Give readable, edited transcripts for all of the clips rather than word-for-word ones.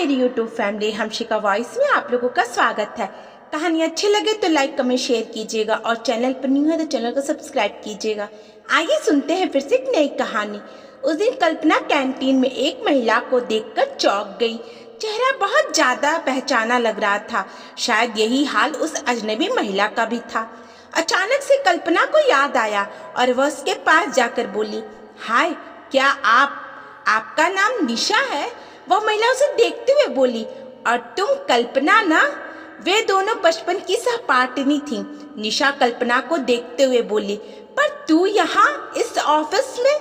मेरी YouTube family हमशिका voice में आप लोगों का स्वागत है। कहानी अच्छी लगे तो लाइक कमेंट शेयर कीजिएगा और चैनल पर न्यू है तो चैनल को सब्सक्राइब कीजिएगा। आइए सुनते हैं फिर से एक नई कहानी। उस दिन कल्पना कैंटीन में एक महिला को देखकर चौंक गई। चेहरा बहुत ज्यादा पहचाना लग रहा था। शायद यही हाल उस अजनबी महिला का भी था। अचानक से कल्पना को याद आया और वह उसके पास जाकर बोली, हाय, क्या आपका नाम निशा है? वह महिला उसे देखते हुए बोली, और तुम कल्पना ना? वे दोनों बचपन की सहपाठिनी थीं। निशा कल्पना को देखते हुए बोली, पर तू यहाँ इस ऑफिस में?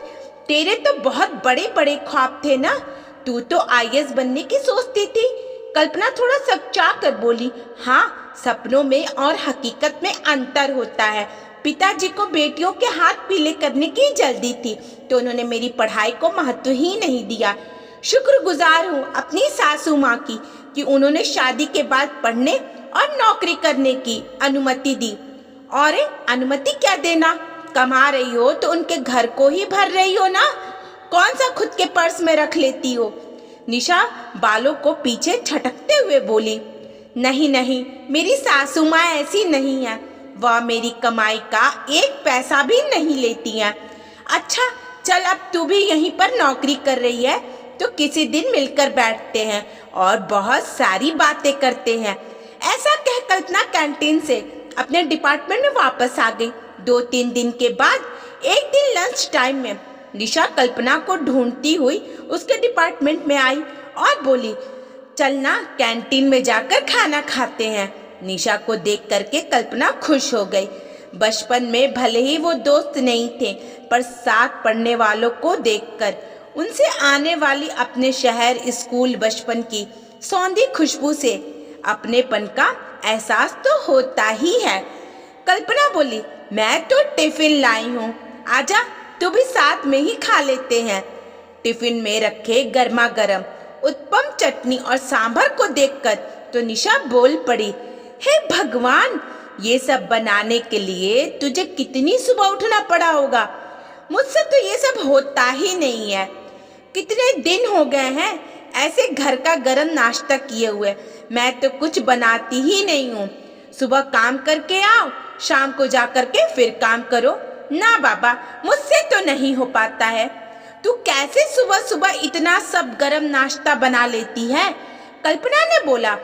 तेरे तो बहुत बड़े बड़े ख्वाब थे ना। तू तो आईएएस बनने की सोचती थी। कल्पना थोड़ा सकचा कर बोली, हाँ, सपनों में और हकीकत में अंतर होता है। पिताजी को बेटियों के हाथ पीले करने की जल्दी थी तो उन्होंने मेरी पढ़ाई को महत्व ही नहीं दिया। शुक्रगुजार हूँ अपनी सासू माँ की कि उन्होंने शादी के बाद पढ़ने और नौकरी करने की अनुमति दी। और अनुमति क्या देना, कमा रही हो तो उनके घर को ही भर रही हो ना, कौन सा खुद के पर्स में रख लेती हो? निशा बालों को पीछे झटकते हुए बोली, नहीं नहीं, मेरी सासू माँ ऐसी नहीं है। वह मेरी कमाई का एक पैसा भी नहीं लेती है। अच्छा चल, अब तू भी यहीं पर नौकरी कर रही है तो किसी दिन मिलकर बैठते हैं और बहुत सारी बातें करते हैं। ऐसा कह कल्पना कैंटीन से अपने डिपार्टमेंट में वापस आ गई। 2-3 दिन के बाद एक दिन लंच टाइम में निशा कल्पना को ढूंढती हुई उसके डिपार्टमेंट में आई और बोली, चलना कैंटीन में जाकर खाना खाते हैं। निशा को देख करके कल्पना खुश हो गई। बचपन में भले ही वो दोस्त नहीं थे, पर साथ पढ़ने वालों को देखकर उनसे आने वाली अपने शहर, स्कूल, बचपन की सौंधी खुशबू से अपनेपन का एहसास तो होता ही है। कल्पना बोली, मैं तो टिफिन लाई हूँ, आजा तू भी साथ में ही खा लेते हैं। टिफिन में रखे गर्मा गर्म उत्पम, चटनी और सांभर को देखकर तो निशा बोल पड़ी, हे भगवान, ये सब बनाने के लिए तुझे कितनी सुबह उठना पड़ा होगा। मुझसे तो ये सब होता ही नहीं है। कितने दिन हो गए हैं ऐसे घर का गरम नाश्ता किए हुए। मैं तो कुछ बनाती ही नहीं हूँ। सुबह काम करके आओ, शाम को जा करके फिर काम करो। ना बाबा, मुझसे तो नहीं हो पाता है। तू कैसे सुबह सुबह इतना सब गरम नाश्ता बना लेती है? कल्पना ने बोला,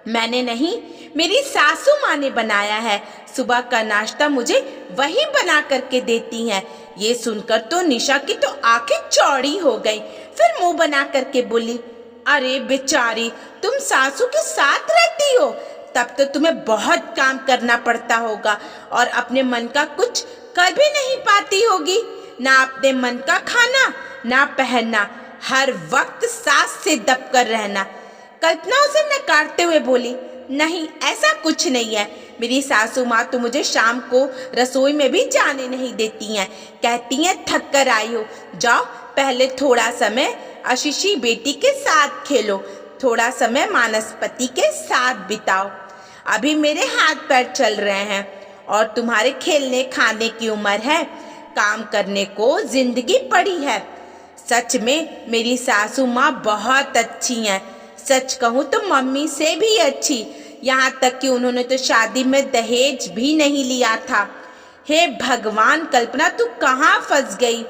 मैंने नहीं, मेरी सासू माँ ने बनाया है। सुबह का नाश्ता मुझे वही बना करके देती हैं। ये सुनकर तो निशा की तो आंखें चौड़ी हो गई। फिर मुंह बना करके बोली, अरे बेचारी, तुम सासू के साथ रहती हो, तब तो तुम्हें बहुत काम करना पड़ता होगा और अपने मन का कुछ कर भी नहीं पाती होगी। ना अपने मन का खाना, ना पहनना, हर वक्त सास से दब कर रहना। कल्पना उसे नकारते हुए बोली, नहीं, ऐसा कुछ नहीं है। मेरी सासू माँ तो मुझे शाम को रसोई में भी जाने नहीं देती हैं। कहती हैं थक कर आई हो, जाओ पहले थोड़ा समय आशीषी बेटी के साथ खेलो, थोड़ा समय मानसपति के साथ बिताओ। अभी मेरे हाथ पैर चल रहे हैं और तुम्हारे खेलने खाने की उम्र है। काम करने को जिंदगी पड़ी है। सच में मेरी सासू माँ बहुत अच्छी हैं। सच कहूँ तो मम्मी से भी अच्छी। यहाँ तक कि उन्होंने तो शादी में दहेज भी नहीं लिया था। हे भगवान, कल्पना तू कहाँ फंस गई?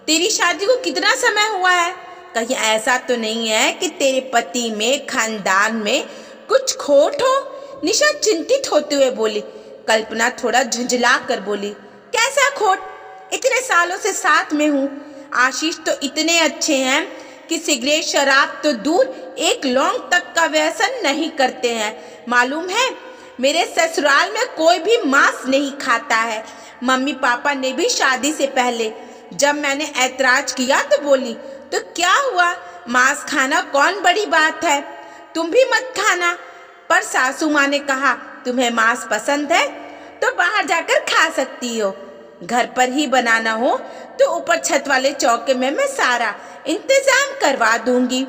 तेरी शादी को कितना समय हुआ है? कहीं ऐसा तो नहीं है कि तेरे पति में, खानदान में कुछ खोट हो? निशा चिंतित होते हुए बोली। कल्पना थोड़ा झुंझला कर बोली, कैसा खोट? इतने सालों से साथ में हूँ। आशीष तो इतने अच्छे हैं कि सिगरेट शराब तो दूर, एक लौंग तक का व्यसन नहीं करते हैं। मालूम है, मेरे ससुराल में कोई भी मांस नहीं खाता है। मम्मी पापा ने भी शादी से पहले जब मैंने ऐतराज किया तो बोली, तो क्या हुआ, मांस खाना कौन बड़ी बात है, तुम भी मत खाना। पर सासू माँ ने कहा, तुम्हें मांस पसंद है तो बाहर जाकर खा सकती हो, घर पर ही बनाना हो तो ऊपर छत वाले चौके में मैं सारा इंतजाम करवा दूंगी।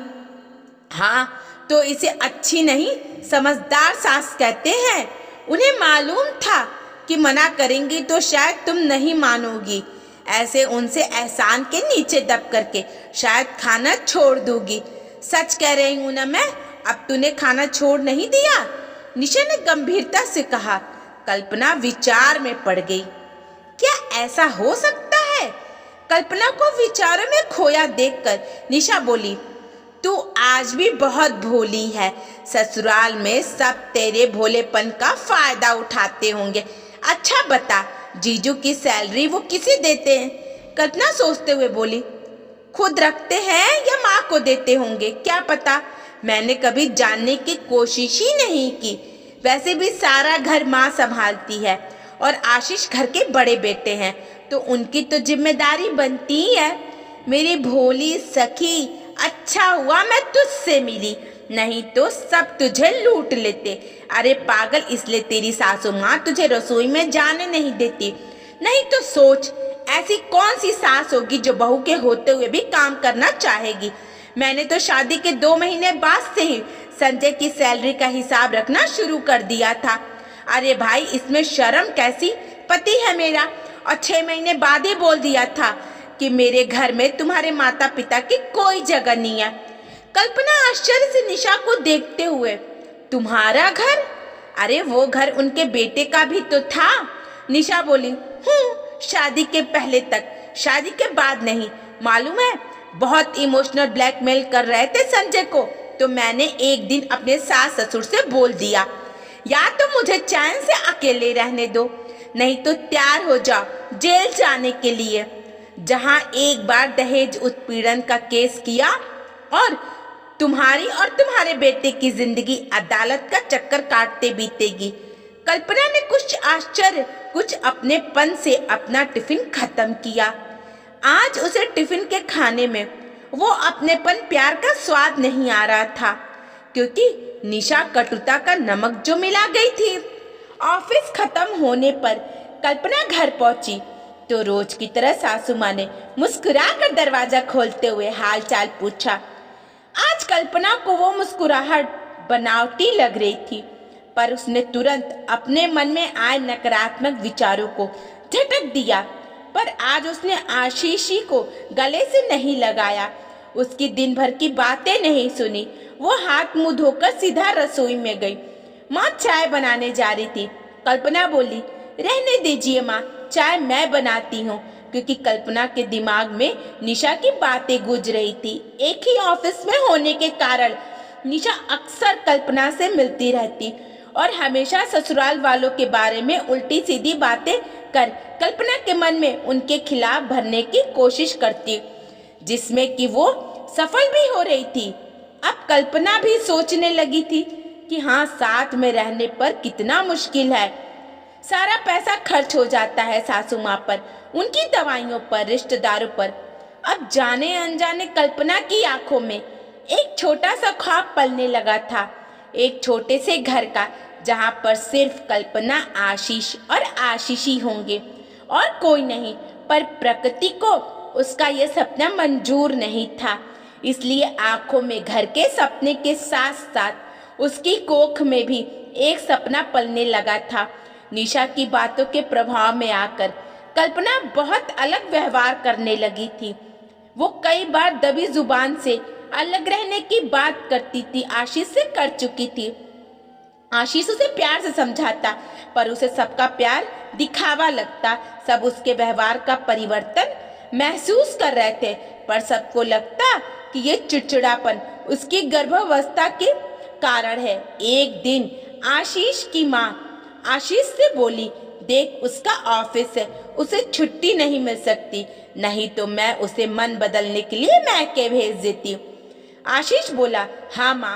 हाँ, तो इसे अच्छी नहीं, समझदार सास कहते हैं। उन्हें मालूम था कि मना करेंगी तो शायद तुम नहीं मानोगी। ऐसे उनसे एहसान के नीचे दब करके शायद खाना छोड़ दूंगी। सच कह रही हूं ना मैं, अब तूने खाना छोड़ नहीं दिया? निशा ने गंभीरता से कहा। कल्पना विचार में पड़ गई। क्या ऐसा हो सकता है? कल्पना को विचारों में खोया देखकर निशा बोली, तू आज भी बहुत भोली है। ससुराल में सब तेरे भोलेपन का फायदा उठाते होंगे। अच्छा बता, जीजू की सैलरी वो किसे देते हैं? कल्पना सोचते हुए बोली, खुद रखते हैं या माँ को देते होंगे, क्या पता। मैंने कभी जानने की कोशिश ही नहीं की। वैसे भी सारा घर माँ संभालती है और आशीष घर के बड़े बेटे हैं, तो उनकी तो जिम्मेदारी बनती ही है। मेरी भोली सखी, अच्छा हुआ मैं तुझसे मिली, नहीं तो सब तुझे लूट लेते। अरे पागल, इसलिए तेरी सासू माँ तुझे रसोई में जाने नहीं देती। नहीं तो सोच, ऐसी कौन सी सास होगी जो बहू के होते हुए भी काम करना चाहेगी। मैंने तो शादी के 2 महीने बाद से ही संजय की सैलरी का हिसाब रखना शुरू कर दिया था। अरे भाई, इसमें शर्म कैसी? पति है मेरा, और 6 महीने बाद ही बोल दिया था कि मेरे घर में तुम्हारे माता पिता की कोई जगह नहीं है। कल्पना आश्चर्य से निशा को देखते हुए, तुम्हारा घर? अरे वो घर उनके बेटे का भी तो था। निशा बोली, शादी के पहले तक, शादी के बाद नहीं। मालूम है, बहुत इमोशनल ब्लैकमेल कर रहे थे संजय को, तो मैंने एक दिन अपने सास ससुर से बोल दिया, या तो मुझे चैन से अकेले रहने दो, नहीं तो तैयार हो जाओ जेल जाने के लिए। जहां एक बार दहेज उत्पीड़न का केस किया और तुम्हारी और तुम्हारे बेटे की जिंदगी अदालत का चक्कर काटते बीतेगी। कल्पना ने कुछ आश्चर्य, कुछ अपनेपन से अपना टिफिन खत्म किया। आज उसे टिफिन के खाने में वो अपनेपन, प्यार का स्वाद नहीं आ रहा था, क्योंकि निशा कटुता का नमक जो मिला गई थी। ऑफिस खत्म होने पर कल्पना घर पहुंची तो रोज की तरह सासू माँ ने मुस्कुराकर दरवाजा खोलते हुए हालचाल पूछा। आज कल्पना को वो मुस्कुराहट बनावटी लग रही थी, पर उसने तुरंत अपने मन में आए नकारात्मक विचारों को झटक दिया। पर आज उसने आशीषी को गले से नहीं लगाया, उसकी दिन भर की बातें नहीं सुनी। वो हाथ मुंह धोकर सीधा रसोई में गई। माँ चाय बनाने जा रही थी। कल्पना बोली, रहने दीजिए माँ, चाय मैं बनाती हूँ, क्योंकि कल्पना के दिमाग में निशा की बातें गूंज रही थी। एक ही ऑफिस में होने के कारण निशा अक्सर कल्पना से मिलती रहती और हमेशा ससुराल वालों के बारे में उल्टी सीधी बातें कर कल्पना के मन में उनके खिलाफ भरने की कोशिश करती, जिसमें कि वो सफल भी हो रही थी। अब कल्पना भी सोचने लगी थी कि हाँ, साथ में रहने पर कितना मुश्किल है। सारा पैसा खर्च हो जाता है सासू माँ पर, उनकी दवाइयों पर, रिश्तेदारों पर। अब जाने अनजाने कल्पना की आंखों में एक छोटा सा ख्वाब पलने लगा था, एक छोटे से घर का, जहाँ पर सिर्फ कल्पना, आशीष और आशीषी होंगे और कोई नहीं। पर प्रकृति को उसका यह सपना मंजूर नहीं था, इसलिए आंखों में घर के सपने के साथ साथ उसकी कोख में भी एक सपना पलने लगा था। निशा की बातों के प्रभाव में आकर कल्पना बहुत अलग व्यवहार करने लगी थी। वो कई बार दबी जुबान से अलग रहने की बात करती थी, आशीष से कर चुकी थी। आशीष उसे प्यार से समझाता, पर उसे सबका प्यार दिखावा लगता। सब उसके व्यवहार का परिवर्तन महसूस कर रहे थे, पर सबको लगता कि ये चिड़चिड़ापन उसकी गर्भावस्था के कारण है। एक दिन आशीष की माँ आशीष से बोली, देख उसका ऑफिस है, उसे छुट्टी नहीं मिल सकती, नहीं तो मैं उसे मन बदलने के लिए मैके भेज देती। आशीष बोला, हाँ माँ,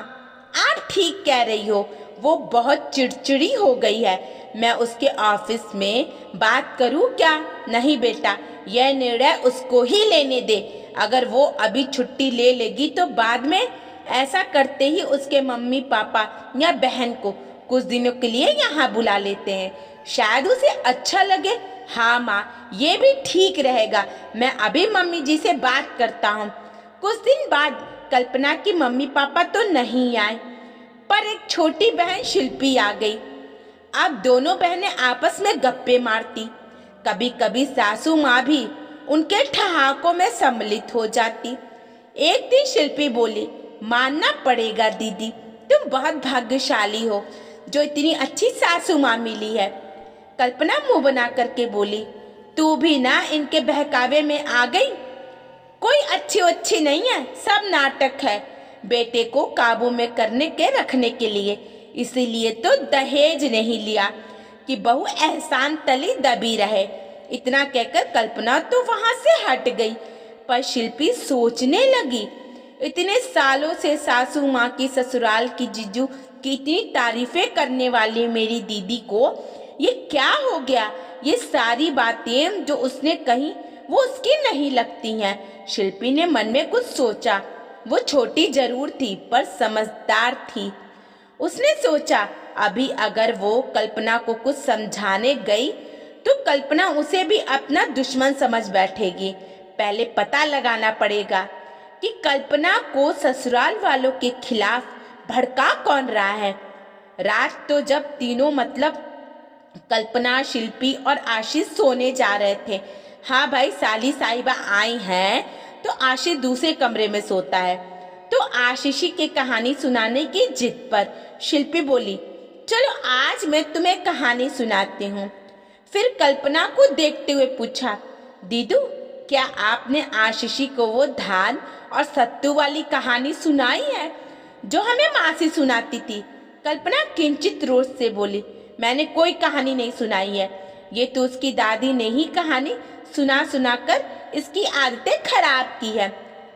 आप ठीक कह रही हो, वो बहुत चिड़चिड़ी हो गई है। मैं उसके ऑफिस में बात करूँ क्या? नहीं बेटा, यह निर्णय उसको ही लेने दे। अगर वो अभी छुट्टी ले लेगी तो बाद में ऐसा करते ही उसके मम्मी पापा या बहन को कुछ दिनों के लिए यहाँ बुला लेते हैं, शायद उसे अच्छा लगे। हाँ माँ, ये भी ठीक रहेगा, मैं अभी मम्मी जी से बात करता हूँ। कुछ दिन बाद कल्पना की मम्मी पापा तो नहीं आए, पर एक छोटी बहन शिल्पी आ गई। अब दोनों बहनें आपस में गप्पे मारती। कभी कभी सासू माँ भी उनके ठहाकों में सम्मिलित हो जाती। एक दिन शिल्पी बोली, मानना पड़ेगा दीदी, तुम बहुत भाग्यशाली हो जो इतनी अच्छी सासू माँ मिली है। कल्पना मुंह बना करके बोली, तू भी ना इनके बहकावे में आ गई। कोई अच्छी नहीं है, सब नाटक है, बेटे को काबू में करने के रखने के लिए। इसीलिए तो दहेज नहीं लिया कि बहू एहसान तली दबी रहे। इतना कहकर कल्पना तो वहां से हट गई, पर शिल्पी सोचने लगी, इतने सालों से सासू माँ की ससुराल की जीजू की इतनी तारीफें करने वाली मेरी दीदी को ये क्या हो गया। ये सारी बातें जो उसने कही वो उसकी नहीं लगती हैं। शिल्पी ने मन में कुछ सोचा। वो छोटी जरूर थी पर समझदार थी। उसने सोचा अभी अगर वो कल्पना को कुछ समझाने गई तो कल्पना उसे भी अपना दुश्मन समझ बैठेगी। पहले पता लगाना पड़ेगा कि कल्पना को ससुराल वालों के खिलाफ भड़का कौन रहा है। रात तो जब तीनों मतलब कल्पना, शिल्पी और आशीष सोने जा रहे थे। हाँ भाई, साली साहिबा आई हैं तो आशीष दूसरे कमरे में सोता है। तो आशीषी की कहानी सुनाने की जिद पर शिल्पी बोली, चलो आज मैं तुम्हें कहानी सुनाती हूँ। फिर कल्पना को देखते हुए पूछा, दीदू क्या आपने आशीषी को वो धान और सत्तू वाली कहानी सुनाई है जो हमें मासी सुनाती थी? कल्पना किंचित रोष से बोली, मैंने कोई कहानी नहीं सुनाई है। ये तो उसकी दादी ने ही कहानी सुना कर इसकी आदतें खराब की है।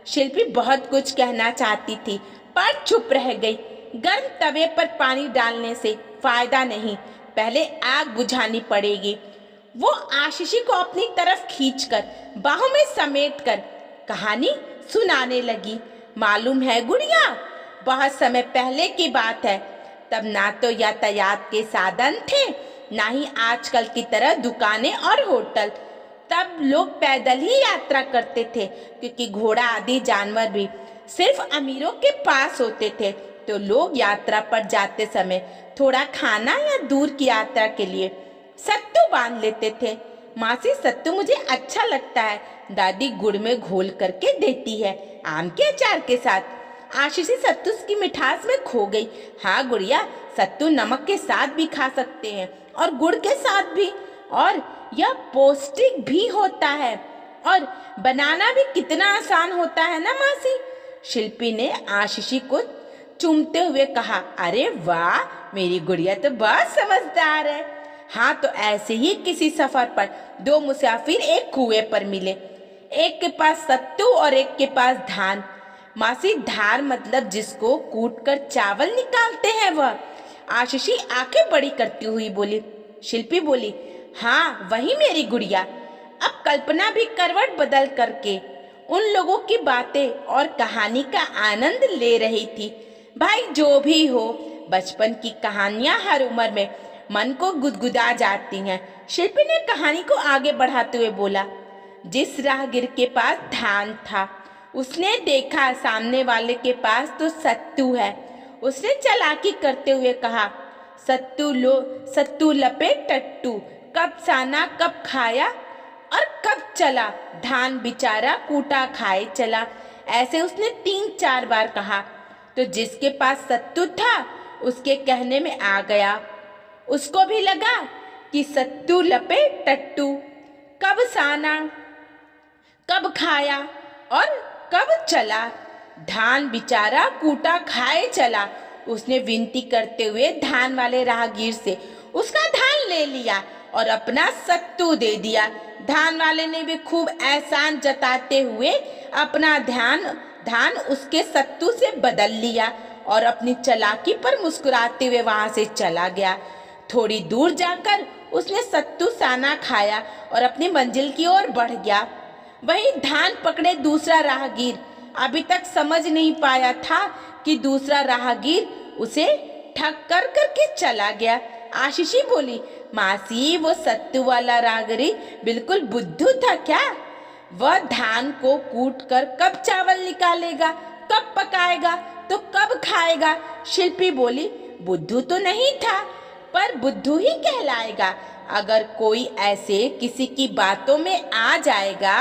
शिल्पी बहुत कुछ कहना चाहती थी पर चुप रह गई। गर्म तवे पर पानी डालने से फायदा नहीं, पहले आग बुझानी पड़ेगी। वो आशीषी को अपनी तरफ खींचकर बाहों में समेटकर कहानी सुनाने लगी। मालूम है गुड़िया, बहुत समय पहले की बात है। तब ना तो यातायात के साधन थे, ना ही आजकल की तरह दुकानें और होटल। तब लोग पैदल ही यात्रा करते थे, क्योंकि घोड़ा आदि जानवर भी सिर्फ अमीरों के पास होते थे। तो लोग यात्रा पर जाते समय थोड़ा खाना या दूर की यात्रा के लिए सत्तू बांध लेते थे। मासी, सत्तू मुझे अच्छा लगता है, दादी गुड़ में घोल करके देती है, आम के अचार के साथ। आशीषी सत्तू की मिठास में खो गई। हाँ गुड़िया, सत्तू नमक के साथ भी खा सकते हैं और गुड़ के साथ भी, और यह पौष्टिक भी होता है और बनाना भी कितना आसान होता है ना मासी। शिल्पी ने आशीषी को चूमते हुए कहा, अरे वाह, मेरी गुड़िया तो बहुत समझदार है। हाँ, तो ऐसे ही किसी सफर पर दो मुसाफिर एक कुएं पर मिले। एक के पास सत्तू और एक के पास धान। मासी, धार मतलब जिसको कूटकर चावल निकालते हैं वह। आशीषी आंखें बड़ी करती हुई बोली। शिल्पी बोली, हाँ वही मेरी गुड़िया। अब कल्पना भी करवट बदल करके उन लोगों की बातें और कहानी का आनंद ले रही थी। भाई जो भी हो, बचपन की कहानियां हर उम्र में मन को गुदगुदा जाती हैं। शिल्पी ने कहानी को आगे बढ़ाते हुए बोला, जिस राहगीर के पास धान था उसने देखा सामने वाले के पास तो सत्तू है। उसने चालाकी करते हुए कहा, सत्तू लपेट टट्टू, कब साना कब खाया और कब चला, धान बेचारा कूटा खाए चला। ऐसे उसने 3-4 बार कहा। तो जिसके पास सत्तू था उसके कहने में आ गया। उसको भी लगा कि सत्तू लपेट टट्टू, कब साना कब खाया और कब चला, धान बेचारा कूटा खाए चला। उसने विनती करते हुए धान वाले राहगीर से उसका धान ले लिया और अपना सत्तू दे दिया। धान वाले ने भी खूब एहसान जताते हुए अपना धान उसके सत्तू से बदल लिया और अपनी चालाकी पर मुस्कुराते हुए वहां से चला गया। थोड़ी दूर जाकर उसने सत्तू साना खाया और अपनी मंजिल की ओर बढ़ गया। वहीं धान पकड़े दूसरा राहगीर अभी तक समझ नहीं पाया था कि दूसरा राहगीर उसे ठग कर करके चला गया। आशीषी बोली, मासी, वो सत्तू वाला राहगीर बिल्कुल बुद्धू था क्या? वह धान को कूट कर कब चावल निकालेगा, कब पकाएगा तो कब खाएगा। शिल्पी बोली, बुद्धू तो नहीं था पर बुद्धू ही कहलाएगा अगर कोई ऐसे किसी की बातों में आ जाएगा।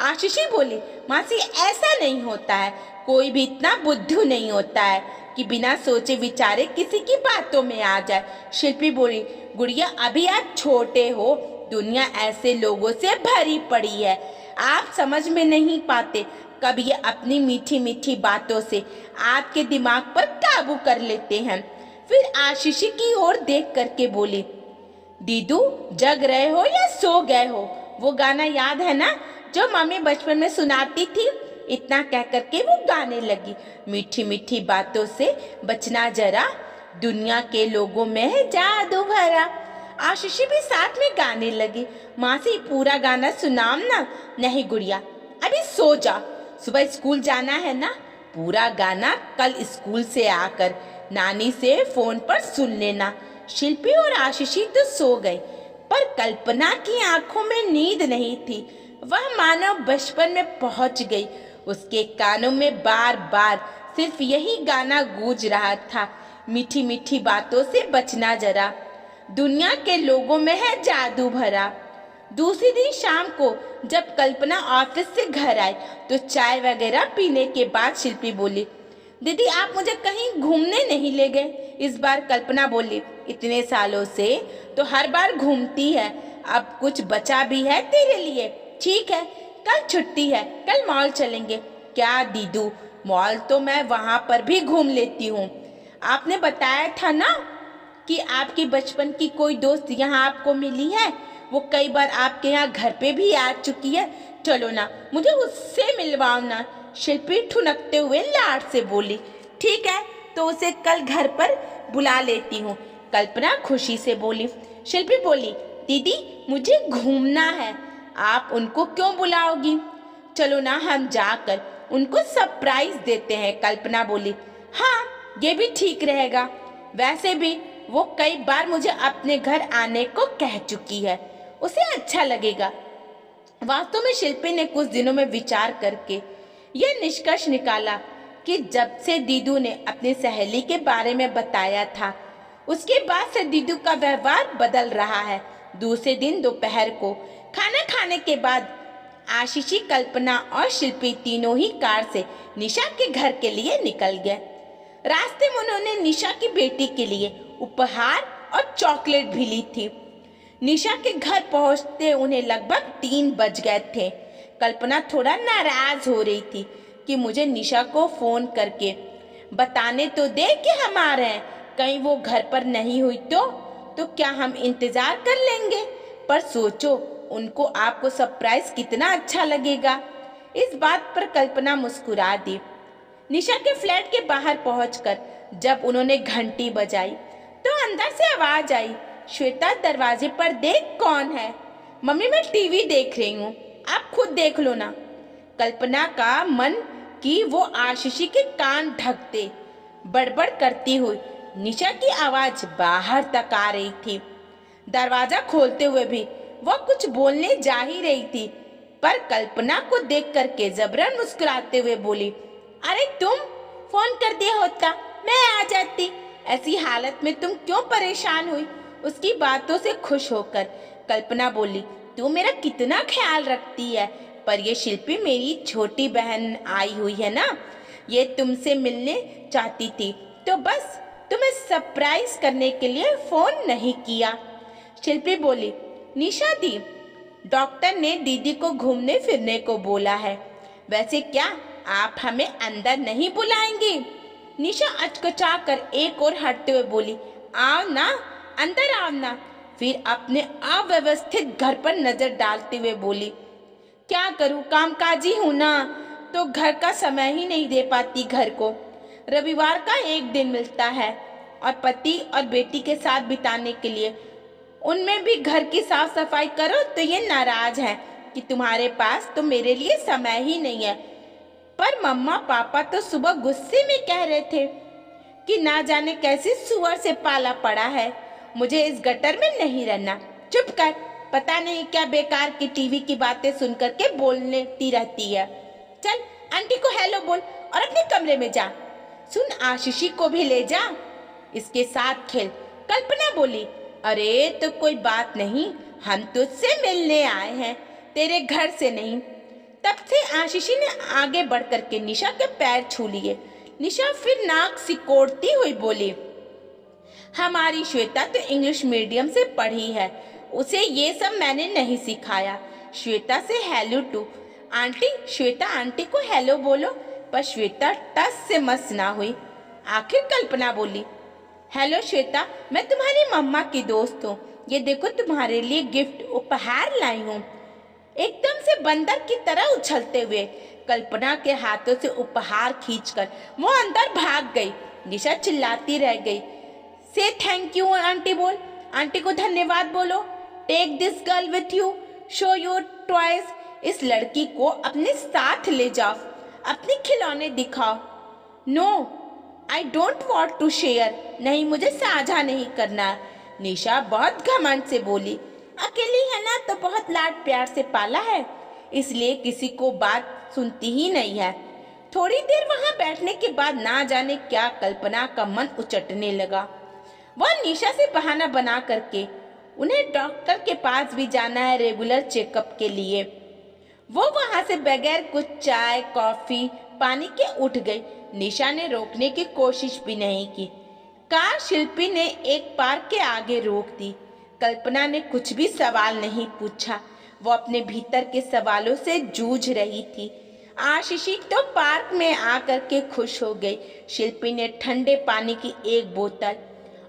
आशीषी बोली, मासी ऐसा नहीं होता है, कोई भी इतना बुद्धू नहीं होता है कि बिना सोचे विचारे किसी की बातों में आ जाए। शिल्पी बोली, गुड़िया अभी आप छोटे हो, दुनिया ऐसे लोगों से भरी पड़ी है, आप समझ में नहीं पाते। कभी ये अपनी मीठी मीठी बातों से आपके दिमाग पर काबू कर लेते हैं। फिर आशीषी की ओर देख करके बोली, दीदू जग रहे हो या सो गए हो? वो गाना याद है ना जो मम्मी बचपन में सुनाती थी? इतना कह करके वो गाने लगी, मीठी मीठी बातों से बचना जरा, दुनिया के लोगों में है जादू भरा। आशीषी भी साथ में गाने लगी। मासी पूरा गाना सुनाम ना? नहीं गुड़िया, अभी सो जा, सुबह स्कूल जाना है ना। पूरा गाना कल स्कूल से आकर नानी से फोन पर सुन लेना। शिल्पी और आशीषी तो सो गए, पर कल्पना की आंखों में नींद नहीं थी। वह मानो बचपन में पहुंच गई। उसके कानों में बार बार सिर्फ यही गाना गूंज रहा था, मीठी मीठी बातों से बचना जरा, दुनिया के लोगों में है जादू भरा। दूसरे दिन शाम को जब कल्पना ऑफिस से घर आई तो चाय वगैरह पीने के बाद शिल्पी बोली, दीदी आप मुझे कहीं घूमने नहीं ले गए? इस बार कल्पना बोली, इतने सालों से तो हर बार घूमती है, अब कुछ बचा भी है तेरे लिए। ठीक है, कल छुट्टी है, कल मॉल चलेंगे। क्या दीदू, मॉल तो मैं वहां पर भी घूम लेती हूँ। आपने बताया था ना कि आपकी बचपन की कोई दोस्त यहाँ आपको मिली है, वो कई बार आपके यहाँ घर पे भी आ चुकी है। चलो ना, मुझे उससे मिलवाओ ना। शिल्पी ठुनकते हुए लाड से बोली, ठीक है तो उसे कल घर पर बुला लेती हूँ। कल्पना खुशी से बोली। शिल्पी बोली, दीदी मुझे घूमना है, आप उनको क्यों बुलाओगी? चलो ना हम जाकर उनको सरप्राइज देते हैं। कल्पना बोली, हाँ ये भी ठीक रहेगा, वैसे भी वो कई बार मुझे अपने घर आने को कह चुकी है, उसे अच्छा लगेगा। वास्तव में शिल्पी ने कुछ दिनों में विचार करके यह निष्कर्ष निकाला कि जब से दीदू ने अपनी सहेली के बारे में बताया था, उसके बाद से दीदू का व्यवहार बदल रहा है। दूसरे दिन दोपहर को खाना खाने के बाद आशीषी, कल्पना और शिल्पी तीनों ही कार से निशा के घर के लिए निकल गए। रास्ते में उन्होंने निशा की बेटी के लिए उपहार और चॉकलेट भी ली थी। निशा के घर पहुंचते उन्हें लगभग 3 बज गए थे। कल्पना थोड़ा नाराज हो रही थी कि मुझे निशा को फोन करके बताने तो दे कि हम आ रहे हैं, कहीं वो घर पर नहीं हुई तो क्या हम इंतजार कर लेंगे? पर सोचो उनको आपको सरप्राइज कितना अच्छा लगेगा। इस बात पर कल्पना मुस्कुरा दी। निशा के फ्लैट के बाहर पहुंचकर जब उन्होंने घंटी बजाई तो अंदर से आवाज आई, श्वेता दरवाजे पर देख कौन है। मम्मी मैं टीवी देख रही हूँ, आप खुद देख लो ना। कल्पना का मन कि वो आशीषी के कान ढकते बड़बड़ करती हुई निशा की आवाज बाहर तक आ रही थी। दरवाजा खोलते हुए भी वह कुछ बोलने जा ही रही थी, पर कल्पना को देख करके जबरन मुस्कुराते हुए बोली, अरे तुम फोन कर दिया होता मैं आ जाती, ऐसी हालत में तुम क्यों परेशान हुई? उसकी बातों से खुश होकर कल्पना बोली, तू मेरा कितना ख्याल रखती है, पर ये शिल्पी मेरी छोटी बहन आई हुई है ना, ये तुमसे मिलने चाहती थी तो बस तुम्हें सरप्राइज करने के लिए फोन नहीं किया। शिल्पी बोली, निशा दी, डॉक्टर ने दीदी को घूमने फिरने को बोला है, वैसे क्या आप हमें अंदर नहीं बुलाएंगी? निशा अचकचा कर एक और हटते हुए बोली, आओ ना, अंदर आओ ना। फिर अपने अव्यवस्थित घर पर नजर डालते हुए बोली, क्या करूं, कामकाजी हूं ना, तो घर का समय ही नहीं दे पाती घर को। रविवार का एक दिन मिलता है और पति और बेटी के साथ बिताने के लिए, उनमें भी घर की साफ सफाई करो तो ये नाराज है कि तुम्हारे पास तो मेरे लिए समय ही नहीं है। पर मम्मा पापा तो सुबह गुस्से में कह रहे थे कि ना जाने कैसी सुअर से पाला पड़ा है, मुझे इस गटर में नहीं रहना। चुप कर, पता नहीं क्या बेकार की टीवी की बातें सुन करके बोलती रहती है। चल आंटी को हेलो बोल और अपने कमरे में जा, सुन आशीषी को भी ले जा, इसके साथ खेल। कल्पना बोली, अरे तो कोई बात नहीं, हम तुझसे मिलने आए हैं, तेरे घर से नहीं। तब से आशीषी ने आगे बढ़ करके निशा के पैर छू लिए। निशा फिर नाक सिकोड़ती हुई बोली, हमारी श्वेता तो इंग्लिश मीडियम से पढ़ी है, उसे ये सब मैंने नहीं सिखाया। श्वेता से hello to aunty, Shweta aunty को हेलो बोलो, पर श्वेता टस से मस ना हुई। आखिर कल्पना बोली, हेलो श्वेता, मैं तुम्हारी मम्मा की दोस्त हूँ, ये देखो तुम्हारे लिए गिफ्ट उपहार लाई हूँ। एकदम से बंदर की तरह उछलते हुए कल्पना के हाथों से उपहार खींचकर वो अंदर भाग गई। निशा चिल्लाती रह गई, से थैंक यू आंटी बोल, आंटी को धन्यवाद बोलो, take this girl with you, show your toys, इस लड़की को अपने साथ ले जाओ, अपने खिलौने दिखाओ। No I don't want to share, नहीं मुझे साझा नहीं करना। निशा बहुत घमंड से बोली, अकेली है ना तो बहुत लाड प्यार से पाला है, इसलिए किसी को बात सुनती ही नहीं है। थोड़ी देर वहां बैठने के बाद ना जाने क्या कल्पना का मन उचटने लगा। वह निशा से बहाना बना करके उन्हें डॉक्टर के पास भी जाना है रेगुलर चेकअप के लिए। वो वहां से बगैर कुछ चाय कॉफी पानी के उठ गई। निशा ने रोकने की कोशिश भी नहीं की। कार शिल्पी ने एक पार्क के आगे रोक दी। कल्पना ने कुछ भी सवाल नहीं पूछा, वो अपने भीतर के सवालों से जूझ रही थी। आशीषी तो पार्क में आकर के खुश हो गई। शिल्पी ने ठंडे पानी की एक बोतल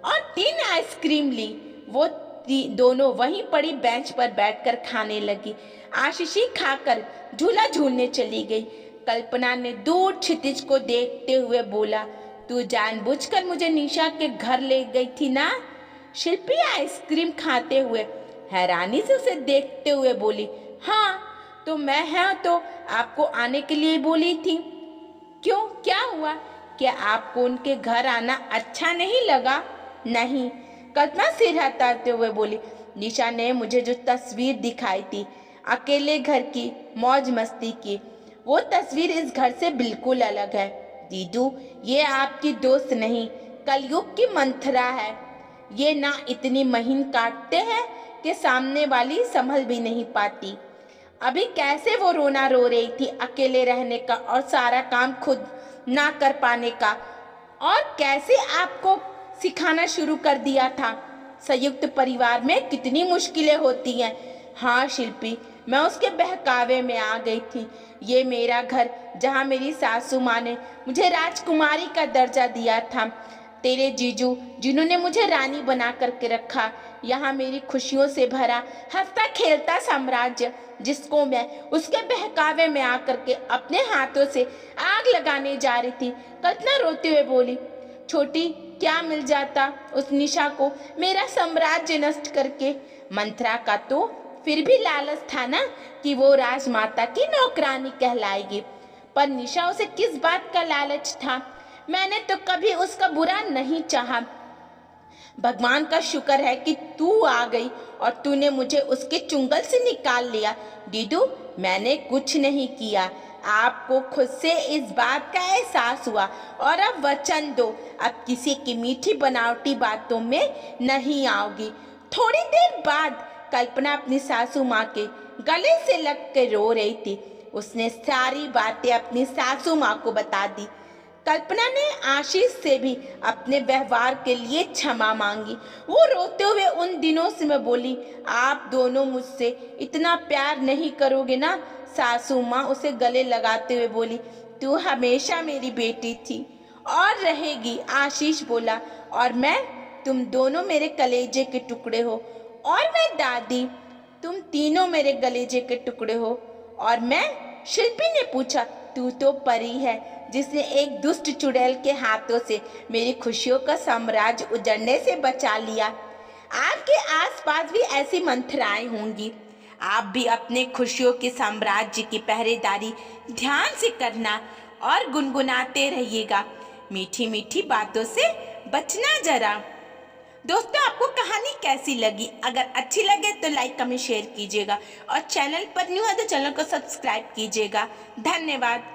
और 3 आइसक्रीम ली। वो दोनों वहीं पड़ी बेंच पर बैठकर खाने लगी। आशीषी खाकर झूला झूलने चली गई। कल्पना ने दूर क्षितिज को देखते हुए बोला, तू जानबूझकर मुझे निशा के घर ले गई थी ना? शिल्पी आइसक्रीम खाते हुए हैरानी से उसे देखते हुए बोली, हाँ तो मैं है तो आपको आने के लिए बोली थी। क्यों, क्या हुआ? क्या आपको उनके घर आना अच्छा नहीं लगा? नहीं, कल्पना सिर हटाते हुए बोली, निशा ने मुझे जो तस्वीर दिखाई थी अकेले घर की मौज मस्ती की, वो तस्वीर इस घर से बिल्कुल अलग है। दीदू, ये आपकी दोस्त नहीं, कलयुग की मंथरा है। ये ना इतनी महीन काटते हैं कि सामने वाली संभल भी नहीं पाती। अभी कैसे वो रोना रो रही थी अकेले रहने का और सारा काम खुद ना कर पाने का, और कैसे आपको सिखाना शुरू कर दिया था। संयुक्त परिवार में कितनी मुश्किलें होती हैं। हाँ शिल्पी, मैं उसके बहकावे में आ गई थी। ये मेरा घर जहाँ मेरी सासू माँ ने मुझे राजकुमारी का दर्जा दिया था, तेरे जीजू जिन्होंने मुझे रानी बना करके रखा, यहाँ मेरी खुशियों से भरा हंसता खेलता साम्राज्य, जिसको मैं उसके बहकावे में आकर के अपने हाथों से आग लगाने जा रही थी। कल्पना रोते हुए बोली, छोटी, क्या मिल जाता उस निशा को मेरा साम्राज्य नष्ट करके? मंत्रा का तो फिर भी लालच था ना कि वो राजमाता की नौकरानी कहलाएगी, पर निशा उसे किस बात का लालच था? मैंने तो कभी उसका बुरा नहीं चाहा। भगवान का शुक्र है कि तू आ गई और तूने मुझे उसके चुंगल से निकाल लिया। दीदू, मैंने कुछ नहीं किया, आपको खुद से इस बात का एहसास हुआ, और अब वचन दो अब किसी की मीठी बनावटी बातों में नहीं आओगी। थोड़ी देर बाद कल्पना अपनी सासू माँ के गले से लग के रो रही थी। उसने सारी बातें अपनी सासू माँ को बता दी। कल्पना ने आशीष से भी अपने व्यवहार के लिए क्षमा मांगी। वो रोते हुए उन दिनों से मैं बोली, आप दोनों मुझसे इतना प्यार नहीं करोगे ना? सासू माँ उसे गले लगाते हुए बोली, तू हमेशा मेरी बेटी थी और रहेगी। आशीष बोला, और मैं, तुम दोनों मेरे कलेजे के टुकड़े हो। और मैं दादी, तुम तीनों मेरे कलेजे के टुकड़े हो। और मैं, शिल्पी ने पूछा, तू तो परी है जिसने एक दुष्ट चुड़ैल के हाथों से मेरी खुशियों का साम्राज्य उजड़ने से बचा लिया। आपके आसपास भी ऐसी मंथराएं होंगी। आप भी अपने खुशियों के साम्राज्य की पहरेदारी ध्यान से करना और गुनगुनाते रहिएगा। मीठी मीठी बातों से बचना जरा। दोस्तों, आपको कहानी कैसी लगी? अगर अच्छी लगे तो लाइक कमेंट शेयर कीजिएगा और चैनल पर न्यू है तो चैनल को सब्सक्राइब कीजिएगा। धन्यवाद।